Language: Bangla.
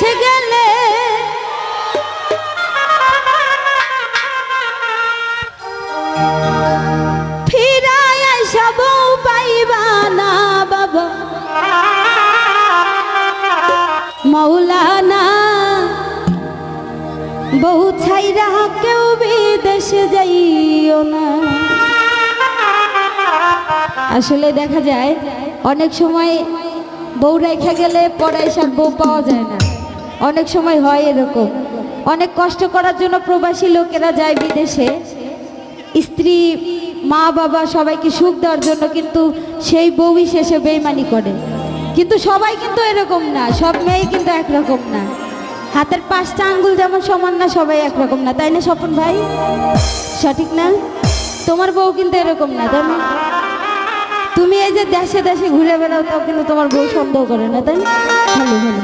বিদেশে গেলে ফিরায় আইসা বউ পাইবা না বাবা মৌলানা বউ ছাইরা কেউ বিদেশে যাইও না। আসলে দেখা যায় অনেক সময় বউ রেখে গেলে পরে এসব বউ পাওয়া যায় না। অনেক সময় হয় এরকম, অনেক কষ্ট করার জন্য প্রবাসী লোকেরা যায় বিদেশে, স্ত্রী মা বাবা সবাইকে সুখ দেওয়ার জন্য, কিন্তু সেই বউই শেষে বেইমানি করে। কিন্তু সবাই কিন্তু এরকম না, সব মেয়ে কিন্তু একরকম না। হাতের 5টা আঙ্গুল যেমন সমান না, সবাই একরকম না, তাই না স্বপন ভাই? সঠিক না? তোমার বউ কিন্তু এরকম না, তাই না? তুমি এই যে দেশে দেশে ঘুরে বেড়াও, তাও কিন্তু তোমার বউ সন্দেহ করে না, তাই না? ভালো ভালো।